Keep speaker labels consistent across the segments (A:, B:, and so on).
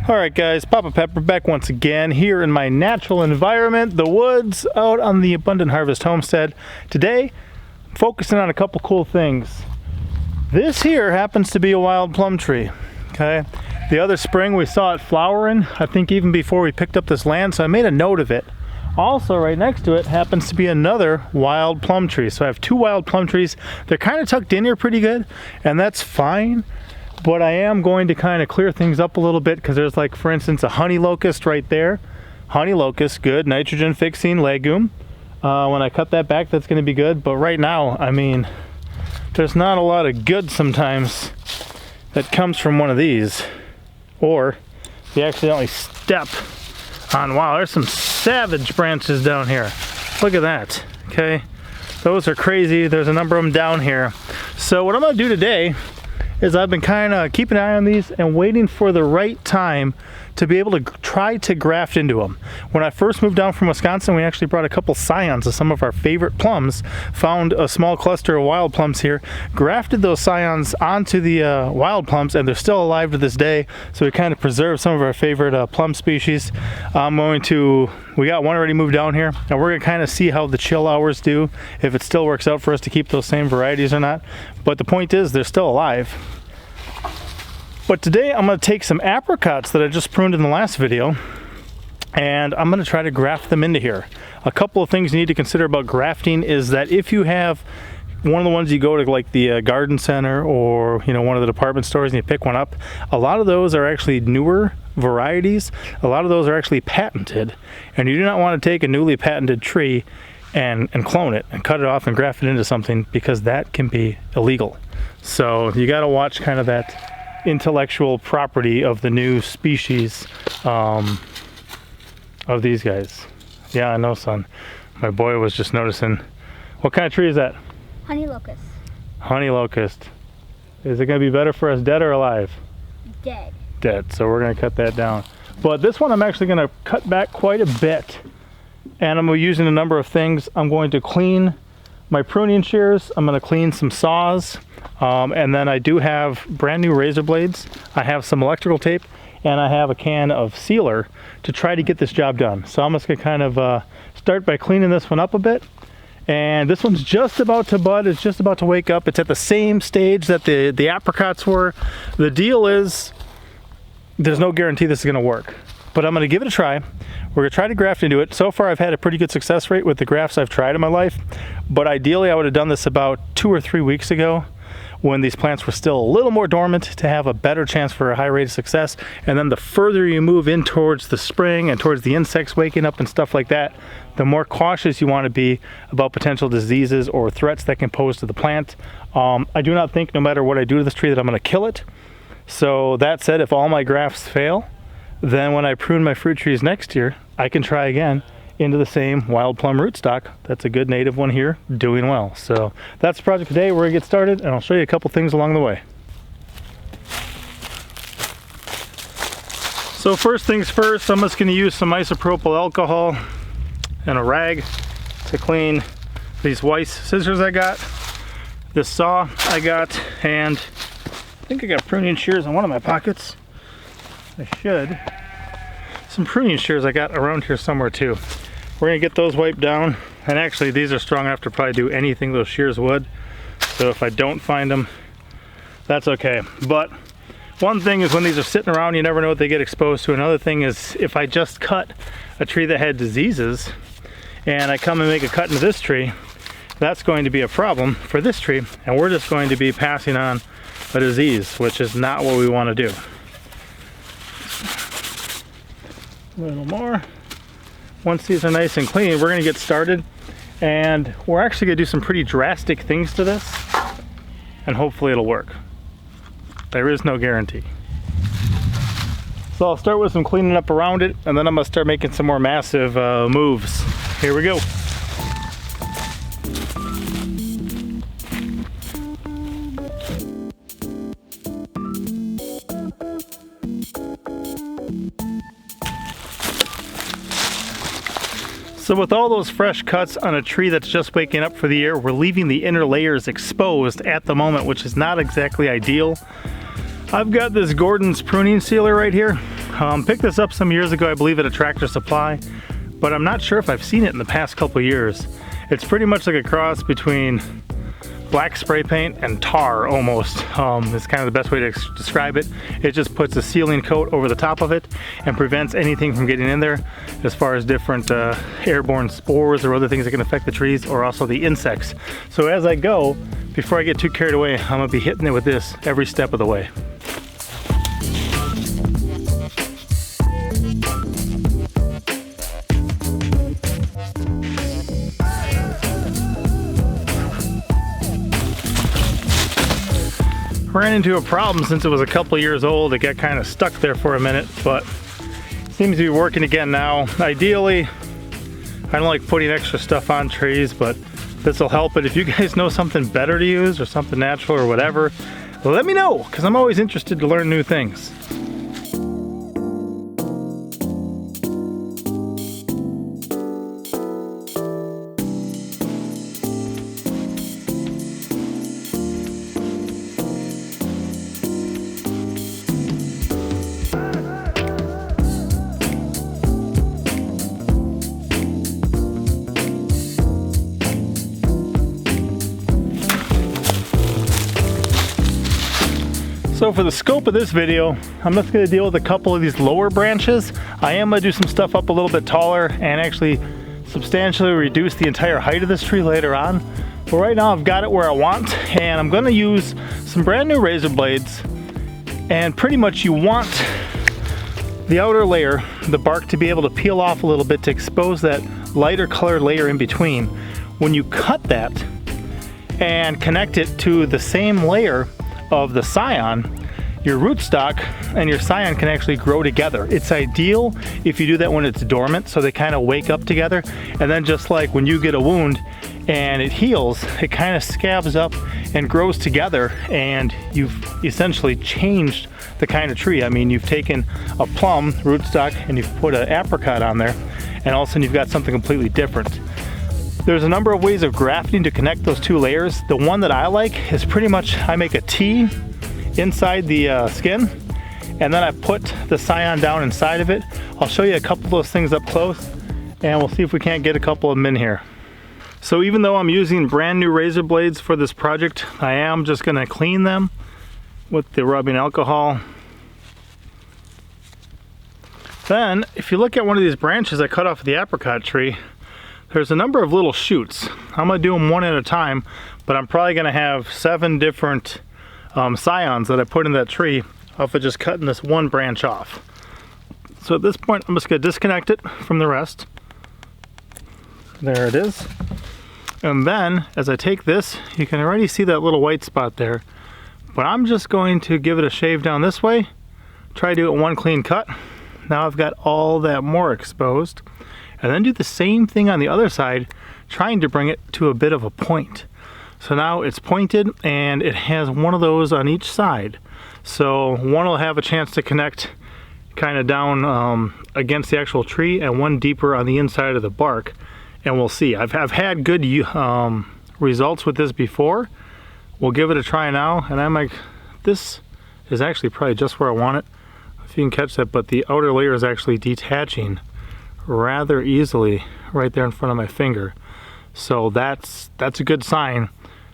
A: Alright guys, Papa Pepper back once again here in my natural environment, the woods, out on the Abundant Harvest homestead. Today, I'm focusing on a couple cool things. This here happens to be a wild plum tree, okay? The other spring we saw it flowering, I think even before we picked up this land, so I made a note of it. Also right next to it happens to be another wild plum tree. So I have two wild plum trees. They're kind of tucked in here pretty good, and that's fine. But I am going to kind of clear things up a little bit because there's, like, for instance, a honey locust right there. Honey locust, good nitrogen fixing legume. When I cut that back, that's going to be good. But right now, I mean, there's not a lot of good sometimes that comes from one of these. Or you accidentally step on, wow, there's some savage branches down here. Look at that, okay? Those are crazy. There's a number of them down here. So what I'm going to do today is I've been kind of keeping an eye on these and waiting for the right time to be able to try to graft into them. When I first moved down from Wisconsin, we actually brought a couple scions of some of our favorite plums, found a small cluster of wild plums here, grafted those scions onto the wild plums, and they're still alive to this day. So we kind of preserved some of our favorite plum species. We got one already moved down here, and we're gonna kind of see how the chill hours do, if it still works out for us to keep those same varieties or not. But the point is, they're still alive. But today I'm going to take some apricots that I just pruned in the last video, and I'm going to try to graft them into here. A couple of things you need to consider about grafting is that if you have one of the ones you go to, like the garden center or one of the department stores, and you pick one up, a lot of those are actually newer varieties. A lot of those are actually patented, and you do not want to take a newly patented tree and clone it and cut it off and graft it into something, because that can be illegal. So you got to watch kind of that intellectual property of the new species of these guys. Yeah, I know, son. My boy was just noticing. What kind of tree is that?
B: Honey locust.
A: Honey locust. Is it going to be better for us dead or alive?
B: Dead.
A: Dead. So we're going to cut that down. But this one I'm actually going to cut back quite a bit. And I'm using a number of things. I'm going to clean my pruning shears. I'm going to clean some saws. And then I do have brand new razor blades. I have some electrical tape, and I have a can of sealer to try to get this job done. So I'm just going to kind of start by cleaning this one up a bit. And this one's just about to bud. It's just about to wake up. It's at the same stage that the apricots were. The deal is, there's no guarantee this is going to work, but I'm going to give it a try. We're going to try to graft into it. So far I've had a pretty good success rate with the grafts I've tried in my life, but ideally I would have done this about 2 or 3 weeks ago, when these plants were still a little more dormant, to have a better chance for a high rate of success. And then the further you move in towards the spring and towards the insects waking up and stuff like that, the more cautious you want to be about potential diseases or threats that can pose to the plant. I do not think, no matter what I do to this tree, that I'm going to kill it. So that said, if all my grafts fail, then when I prune my fruit trees next year, I can try again into the same wild plum rootstock. That's a good native one here, doing well. So that's the project today. We're gonna get started, and I'll show you a couple things along the way. So first things first, I'm just gonna use some isopropyl alcohol and a rag to clean these Weiss scissors I got, this saw I got, and I think I got pruning shears in one of my pockets. I should. Some pruning shears I got around here somewhere too. We're gonna get those wiped down, and actually these are strong enough to probably do anything those shears would. So if I don't find them, that's okay. But one thing is, when these are sitting around, you never know what they get exposed to. Another thing is, if I just cut a tree that had diseases and I come and make a cut into this tree, that's going to be a problem for this tree, and we're just going to be passing on a disease, which is not what we want to do. A little more. Once these are nice and clean, we're going to get started, and we're actually going to do some pretty drastic things to this. and hopefully it'll work. There is no guarantee. So I'll start with some cleaning up around it, and then I'm gonna start making some more massive moves. Here we go. So with all those fresh cuts on a tree that's just waking up for the year, we're leaving the inner layers exposed at the moment, which is not exactly ideal. I've got this Gordon's pruning sealer right here. Picked this up some years ago, I believe at a Tractor Supply, but I'm not sure if I've seen it in the past couple years. It's pretty much like a cross between black spray paint and tar almost. It's kind of the best way to describe it. It just puts a sealing coat over the top of it and prevents anything from getting in there as far as different airborne spores or other things that can affect the trees, or also the insects. So as I go, before I get too carried away, I'm gonna be hitting it with this every step of the way. Ran into a problem since it was a couple years old. It got kind of stuck there for a minute, but seems to be working again now. Ideally, I don't like putting extra stuff on trees, but this will help it. If you guys know something better to use or something natural or whatever, let me know, because I'm always interested to learn new things. So for the scope of this video, I'm just going to deal with a couple of these lower branches. I am going to do some stuff up a little bit taller and actually substantially reduce the entire height of this tree later on. But right now I've got it where I want, and I'm going to use some brand new razor blades. And pretty much you want the outer layer, the bark, to be able to peel off a little bit to expose that lighter colored layer in between. When you cut that and connect it to the same layer of the scion, your rootstock and your scion can actually grow together. It's ideal if you do that when it's dormant, so they kind of wake up together, and then just like when you get a wound and it heals, it kind of scabs up and grows together, and you've essentially changed the kind of tree. I mean, you've taken a plum rootstock and you've put an apricot on there, and all of a sudden you've got something completely different. There's a number of ways of grafting to connect those two layers. The one that I like is pretty much, I make a T inside the skin, and then I put the scion down inside of it. I'll show you a couple of those things up close, and we'll see if we can't get a couple of them in here. So even though I'm using brand new razor blades for this project, I am just gonna clean them with the rubbing alcohol. Then, if you look at one of these branches I cut off the apricot tree, there's a number of little shoots. I'm gonna do them one at a time, but I'm probably gonna have 7 different scions that I put in that tree off of just cutting this one branch off. So at this point, I'm just gonna disconnect it from the rest. There it is. And then, as I take this, you can already see that little white spot there, but I'm just going to give it a shave down this way, try to do it one clean cut. Now I've got all that more exposed. And then do the same thing on the other side, trying to bring it to a bit of a point. So now it's pointed and it has one of those on each side. So one will have a chance to connect kind of down against the actual tree, and one deeper on the inside of the bark. And we'll see. I've had good results with this before. We'll give it a try now. And I'm like, this is actually probably just where I want it. If you can catch that, but the outer layer is actually detaching rather easily right there in front of my finger. So that's a good sign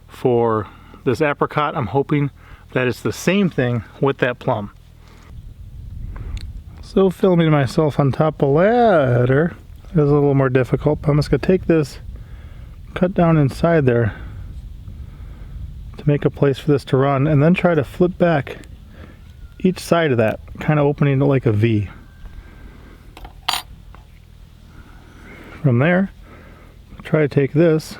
A: for this apricot. I'm hoping that it's the same thing with that plum. So filming myself on top of a ladder is a little more difficult, but I'm just gonna take this, cut down inside there to make a place for this to run, and then try to flip back each side of that, kind of opening it like a V. From there, try to take this,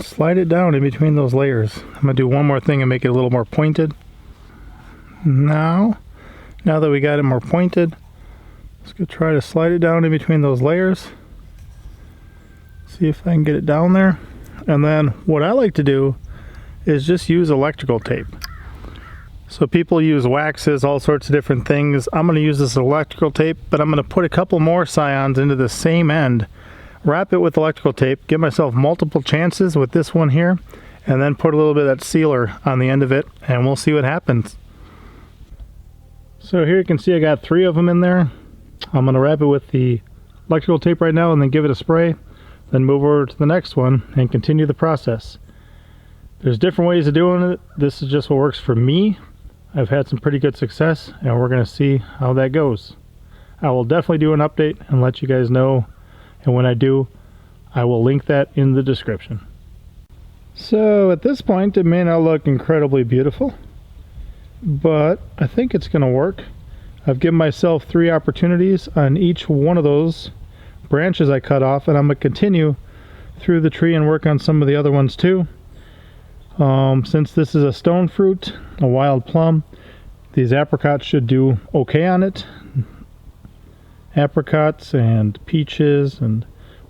A: slide it down in between those layers. I'm gonna do one more thing and make it a little more pointed. Now that we got it more pointed, let's go try to slide it down in between those layers. See if I can get it down there. And then what I like to do is just use electrical tape. So people use waxes, all sorts of different things. I'm going to use this electrical tape, but I'm going to put a couple more scions into the same end, wrap it with electrical tape, give myself multiple chances with this one here, and then put a little bit of that sealer on the end of it, and we'll see what happens. So here you can see I got 3 of them in there. I'm going to wrap it with the electrical tape right now and then give it a spray, then move over to the next one and continue the process. There's different ways of doing it. This is just what works for me. I've had some pretty good success, and we're going to see how that goes. I will definitely do an update and let you guys know, and when I do, I will link that in the description. So at this point, it may not look incredibly beautiful, but I think it's going to work. I've given myself 3 opportunities on each one of those branches I cut off, and I'm going to continue through the tree and work on some of the other ones too. Since this is a stone fruit, a wild plum, these apricots should do okay on it. Apricots and peaches and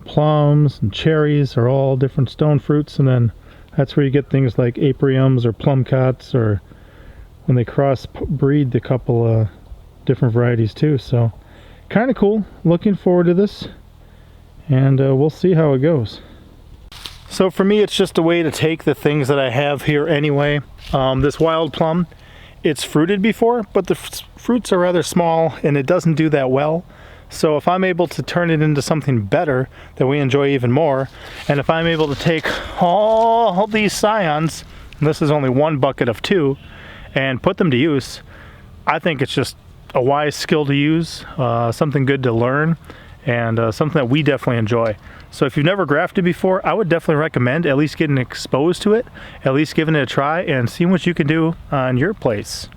A: plums and cherries are all different stone fruits, and then that's where you get things like apriums or plumcots, or when they cross breed a couple different varieties too. So kind of cool. Looking forward to this, and we'll see how it goes. So for me, it's just a way to take the things that I have here anyway. This wild plum, it's fruited before, but the fruits are rather small and it doesn't do that well. So if I'm able to turn it into something better that we enjoy even more, and if I'm able to take all these scions, and this is only 1 bucket of 2, and put them to use, I think it's just a wise skill to use, something good to learn, and something that we definitely enjoy. So if you've never grafted before, I would definitely recommend at least getting exposed to it, at least giving it a try and seeing what you can do on your place.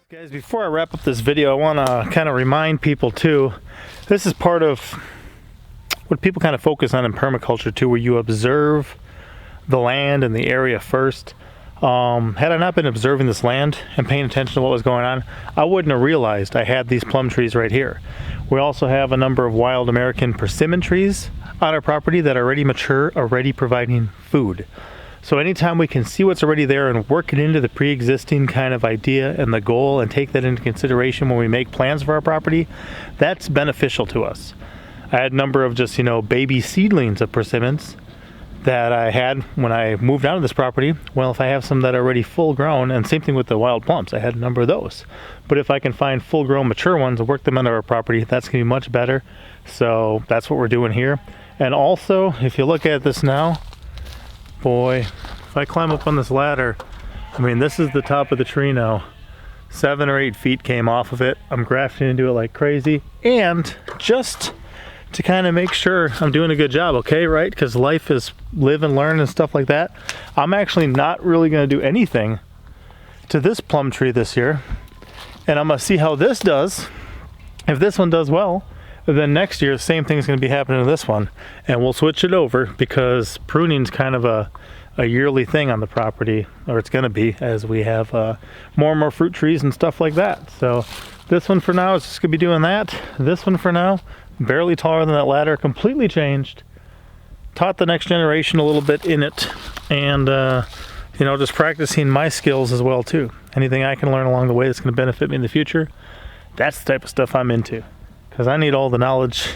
A: Guys, before I wrap up this video, I want to kind of remind people too, this is part of what people kind of focus on in permaculture too, where you observe the land and the area first. Had I not been observing this land and paying attention to what was going on, I wouldn't have realized I had these plum trees right here. We also have a number of wild American persimmon trees on our property that are already mature, already providing food. So anytime we can see what's already there and work it into the pre-existing kind of idea and the goal and take that into consideration when we make plans for our property, that's beneficial to us. I had a number of just, baby seedlings of persimmons that I had when I moved out of this property. Well, if I have some that are already full grown, and same thing with the wild plums, I had a number of those. But if I can find full grown mature ones and work them into our property, that's gonna be much better. So that's what we're doing here. And also, if you look at this now, boy, if I climb up on this ladder, I mean, this is the top of the tree now. 7 or 8 feet came off of it. I'm grafting into it like crazy. And just to kind of make sure I'm doing a good job, okay, right? Because life is live and learn and stuff like that. I'm actually not really going to do anything to this plum tree this year. And I'm going to see how this does. If this one does well, then next year the same thing's going to be happening to this one. And we'll switch it over because pruning's kind of a yearly thing on the property, or it's going to be, as we have more and more fruit trees and stuff like that. So this one for now is just going to be doing that. This one for now, barely taller than that ladder, completely changed. Taught the next generation a little bit in it, and just practicing my skills as well too. Anything I can learn along the way that's going to benefit me in the future, that's the type of stuff I'm into, because I need all the knowledge,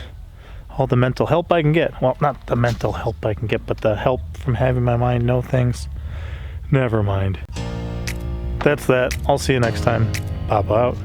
A: all the mental help I can get. Well, not the mental help I can get, but the help from having my mind know things. Never mind. That's that. I'll see you next time. Papa out.